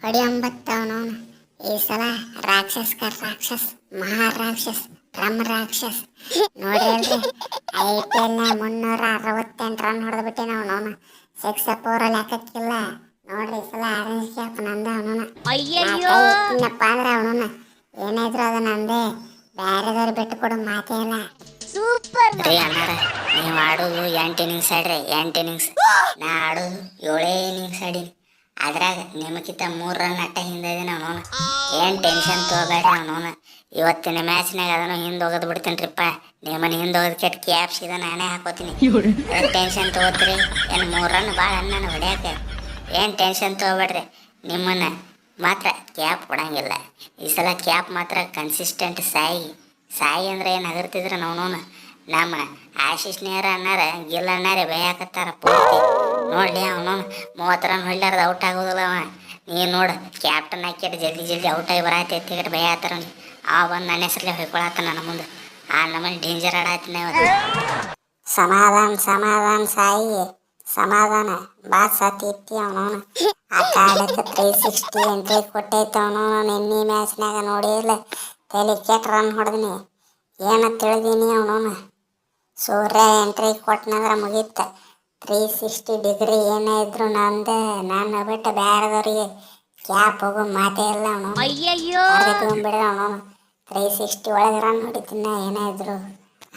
ಹೊಡಿಯಂಬತ್ತವನು ಈ ಸಲ ರಾಕ್ಷಸ್ ಮಹಾರಾಕ್ಷಸ್ ರಾಕ್ಷಸ್ ನೋಡ್ರಿ ಅಲ್ರಿ IPL 368 ರನ್ ಹೊಡೆದ್ಬಿಟ್ಟೆ ನಾವು ಸಿಕ್ಸ್ ಪೋರಲ್ಲಿ ಹಾಕಕ್ಕಿಲ್ಲ ನೋಡ್ರಿ ಈ ಸಲ ಆರೆಂಜ್ ಕ್ಯಾಪ್ ನಂದ ಅವನು ಇಟ್ಟನಪ್ಪ ಅಂದ್ರೆ ಅವನು ಏನಾದ್ರು ಅದು ನಂದೇ ಬೇರೆದವ್ರು ಬಿಟ್ಟು ಕೊಡು ಮಾತೇ ಇಲ್ಲ. ಸೂಪರ್ ರೀ ಅಣ್ಣಾರ, ನೀವು ಆಡೋದು 8 ಇನ್ನಿಂಗ್ಸ್ ಆಡ್ರಿ 8 ಇನ್ನಿಂಗ್ಸ್, ನಾ ಆಡೋದು 7 ಇನ್ನಿಂಗ್ಸ್ ಆಡೀನಿ. ಅದ್ರಾಗ ನಿಮಗಿಂತ 3 ರನ್ ಅಟ್ಟ ಹಿಂದೆ ಇದೀನಿ ಅವನು. ಏನು ಟೆನ್ಷನ್ ತೊಗೋಬೇಡ್ರಿ ಅವನು. ಇವತ್ತಿನ ಮ್ಯಾಚ್ನಾಗ ಅದನ್ನು ಹಿಂದೆ ಹೋಗೋದು ಬಿಡ್ತೇನ್ರಿಪ್ಪ. ನಿಮ್ಮನ್ನು ಹಿಂದೆ ಹೋಗೋದು ಕೆಟ್ಟ ಕ್ಯಾಪ್ಸ್ ಇದೆ ನಾನೇ ಹಾಕೋತೀನಿ. ಟೆನ್ಷನ್ ತೊಗೋತೀರಿ ಏನು? 3 ರನ್ ಭಾಳ ಅನ್ನ ಹೊಡ್ಯಾಕೆ. ಏನು ಟೆನ್ಷನ್ ತೊಗೋಬೇಡ್ರಿ, ನಿಮ್ಮನ್ನು ಮಾತ್ರ ಕ್ಯಾಪ್ ಕೊಡಂಗಿಲ್ಲ ಈ ಸಲ. ಕ್ಯಾಪ್ ಮಾತ್ರ ಕನ್ಸಿಸ್ಟೆಂಟ್ ಸಾಯಿ ಅಂದ್ರೆ ಏನು ಹಗರ್ತಿದ್ರು ನಾವು. ನಮ್ಮ ಆಶೀಶ್ ನೇರ ಅನ್ನಾರ ಗಿಲ್ ಅನ್ನಾರೇ ಭಯಾಕತ್ತಾರ ಪೂರ್ತಿ. ನೋಡ್ಲಿ ಅವನು 30 ರನ್ ಹೊಡ್ಲಾರ್ದು ಔಟ್ ಆಗೋದಿಲ್ಲ ಅವ. ನೀನು ನೋಡು ಕ್ಯಾಪ್ಟನ್ ಹಾಕಿಟ್ಟು ಜಲ್ದಿ ಔಟ್ ಆಗಿ ಬರತ್ತೈತಿ ಭಯ ಆತಾರ. ಬಂದು ನನ್ನ ಹೆಸರಲ್ಲೇ ಹೊಯ್ಕೊಳತ್ತ ನನ್ನ ಮುಂದೆ. ನಮ್ಮಲ್ಲಿ ಡೇಂಜರ್ ಆಡಾತೀನಿ ಅವತ್ತು. ಸಮಾಧಾನ ಸಾಯಿ ಸಮಾಧಾನ ಬಾ ಸತಿ ಅವನವನು. ಆ ಕಾಡಕ್ಕೆ 360 ಎಂಟ್ರಿ ಕೊಟ್ಟೈತೆ ಅವನವನು. ನಿನ್ನೆ ಮ್ಯಾಚ್ನಾಗ ನೋಡಿಲ್ಲ ತಲೆ ಕೆಟ್ಟ ರನ್ ಹೊಡೆದಿನಿ. ಏನ ತಿಳಿದೀನಿ ಅವನವನು. ಸೂರ್ಯ ಎಂಟ್ರಿ ಕೊಟ್ಟನಂದ್ರೆ ಮುಗೀತ. 360 ಡಿಗ್ರಿ ಏನೇ ಇದ್ರು ನಂದೆ. ನನ್ನ ಬಿಟ್ಟು ಬೇರೆದವ್ರಿಗೆ ಕ್ಯಾಪ್ ಹೋಗೋ ಮಾತೇ ಇಲ್ಲ ಅವನು. ಬಿಡ್ರಿ ಅವನವನು. 360 ಒಳಗೆ ರನ್ ಹೊಡಿತೀನ ಏನೇ ಇದ್ರು.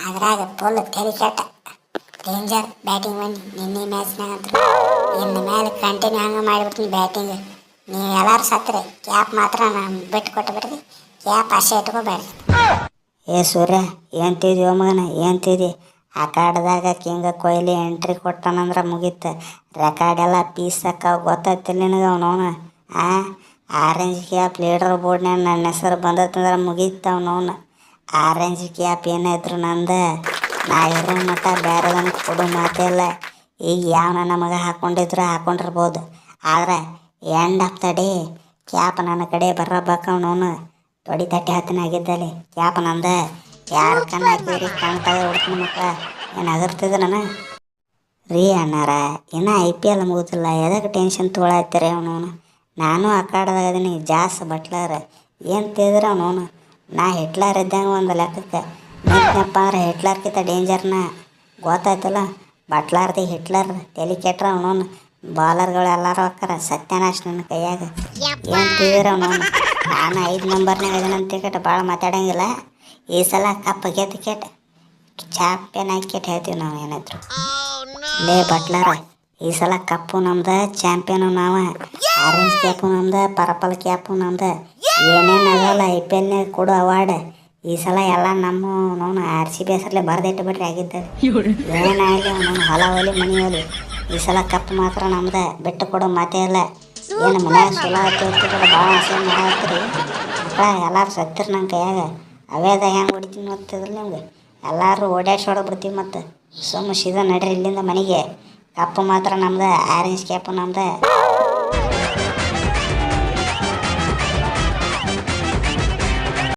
ಅದ್ರಾಗ ಫುಲ್ ತಲೆ ಕೆಟ್ಟ ಡೇಂಜರ್ ಬ್ಯಾಟಿಂಗ್ ಬನ್ನಿ. ನಿನ್ನೆ ಮ್ಯಾಚ್ನಾಗ ಅಂತೂ ಇನ್ನು ಮೇಲೆ ಕಂಟಿನ್ಯೂ ಹಂಗೆ ಮಾಡಿಬಿಡ್ತೀನಿ ಬ್ಯಾಟಿಂಗ್. ನೀವು ಎಲ್ಲರೂ ಸತ್ತರೆ ಕ್ಯಾಪ್ ಮಾತ್ರ ನಾನು ಬಿಟ್ಟು ಕೊಟ್ಟು ಬಿಡ್ರಿ. ಕ್ಯಾಪ್ ಅಷ್ಟೇ ಇಟ್ಕೋಬೇಡ್ರಿ. ಏ ಸೂರ್ಯ ಏನ್ತಿದ್ಯೋ ಮಗನ ಏನ್ತಿದ್ದಿ? ಆ ಕಾಡ್ದಾಗ ಕಿಂಗ ಕೊಹ್ಲಿ ಎಂಟ್ರಿ ಕೊಟ್ಟನಂದ್ರೆ ಮುಗೀತು. ರೆಕಾರ್ಡ್ ಎಲ್ಲ ಪೀಸ್ ಸಾಕಾವ ಗೊತ್ತಾಯ್ತಿಲ್ಲ ನಿನಗೆ ಅವನವನು. ಆರೆಂಜ್ ಕ್ಯಾಪ್ ಲೀಡರ್ ಬೋರ್ಡ್ನಾಗ ನನ್ನ ಹೆಸರು ಬಂದತ್ತಂದ್ರೆ ಮುಗೀತು ಅವನವನು. ಆರೆಂಜ್ ಕ್ಯಾಪ್ ಏನೇ ಇದ್ರು ನಂದು. ನಾ ಇರೋ ಮಟ್ಟ ಬೇರೆದನ್ನು ಕೊಡು ಮಾತೇ ಇಲ್ಲ. ಈಗ ಯಾವನ ನಮಗೆ ಹಾಕ್ಕೊಂಡಿದ್ರು ಹಾಕ್ಕೊಂಡಿರ್ಬೋದು, ಆದ್ರೆ end of the day cap ನನ್ನ ಕಡೆ ಬರಬೇಕು ಅವನವನು. ತೊಡಿ ತಟ್ಟೆ ಹತ್ತಿನ ಆಗಿದ್ದಲ್ಲಿ ಕ್ಯಾಪ್ ನಂದ. ಯಾರು ಕಣ್ಣು ಹಾಕಿದ್ರಿ ಕಣ್ಣು ತೆಗೆದು ಹುಡ್ತೀನಿ ಮಕ್ಕಳ. ಏನು ಅಗರ್ತಿದ್ದ ನಾನು ರೀ ಅಣ್ಣಾರ. ಇನ್ನೂ IPL ಮುಗುದಿಲ್ಲ, ಎದಕ್ಕೆ ಟೆನ್ಷನ್ ತೊಗೊಳತ್ತೀರಿ ಅವನವನು. ನಾನು ಆ ಕಾಡ್ದಾಗ ಅದೀನಿ ಬಟ್ಲರ್ ಏನು ತಿಂದ್ರೆ ಅವನವನು. ನಾ ಹಿಟ್ಲರ್ ಇದ್ದಂಗೆ ಒಂದು ಲೆಕ್ಕಕ್ಕೆ ನಿಂತನಪ್ಪ ಅಂದ್ರೆ ಹಿಟ್ಲರ್ಕಿಂತ ಡೇಂಜರ್ನ ಗೊತ್ತಾಯ್ತಲ್ಲ. ಬಟ್ಲಾರ್ದಿ ಹಿಟ್ಲರ್ ತಲೆ ಕೆಟ್ರ ಅವನವನು. ಬಾಲರ್ಗಳು ಎಲ್ಲರೂ ಹಾಕ್ಕಾರ ಸತ್ಯನಾಶ್ ನನ್ನ ಕೈಯಾಗ. ಏನು ತಿಂದ್ರೆ ಅವನವನು. ನಾನು 5 ನಂಬರ್ನಾಗ ಇದನ್ನಂತ ಕೆಟ್ಟ ಭಾಳ ಮಾತಾಡಂಗಿಲ್ಲ. ಈ ಸಲ ಕಪ್ ಗೆದ್ದು ಕೆಟ್ಟ ಚಾಂಪಿಯನ್ ಆಗಿ ಕೆಟ್ಟ ಹೇಳ್ತೀವಿ ನಾವು ಏನಾದ್ರು. ಲೇ ಬಟ್ಲರ, ಈ ಸಲ ಕಪ್ಪು ನಮ್ದು, ಚಾಂಪಿಯನು ನಾವು. ಆರೆಂಜ್ ಕ್ಯಾಪು ನಮ್ದು, ಪರ್ಪಲ್ ಕ್ಯಾಪು ನಮ್ದು. ಏನೇನು ಆಗಲ್ಲ IPLನಾಗ ಕೊಡು ಅವಾರ್ಡ್. ಈ ಸಲ ಎಲ್ಲ ನಮ್ಮ RCB ಹೆಸರಲ್ಲೇ ಬರೆದಿಟ್ಟು ಬಿಟ್ರೆ ಆಗಿದ್ದಾರೆ. ಏನಾಗಲಿ ಅವನು ಹೊಲ ಹೋಲಿ ಮನಿ ಹೋಲಿ, ಈ ಸಲ ಕಪ್ ಮಾತ್ರ ನಮ್ದು, ಬಿಟ್ಟು ಕೊಡೋ ಮಾತೇ ಇಲ್ಲ. ಏನು ಮನ್ಯಾಗ ಸುಲ ಹತ್ತಿರ ಭಾಳ ಆಸೆ ಮಾಡತ್ತೀರಿ ಮಕ್ಕಳ. ಎಲ್ಲರೂ ಸತ್ತಿರ ನನ್ನ ಕೈಯಾಗ. ಅವೇದ ಹೆಂಗೆ ಹೊಡಿತೀನಿ ಗೊತ್ತಿದ್ರಿ ನಿಮ್ಗೆ. ಎಲ್ಲರೂ ಓಡ್ಯಾಡ್ಸಿ ಹೊಡೆದ್ಬಿಡ್ತೀವಿ. ಮತ್ತು ಸೀದಾ ನಡ್ರಿ ಇಲ್ಲಿಂದ ಮನೆಗೆ. ಕಪ್ಪು ಮಾತ್ರ ನಮ್ದು, ಆರೆಂಜ್ ಕ್ಯಾಪು ನಮ್ದು.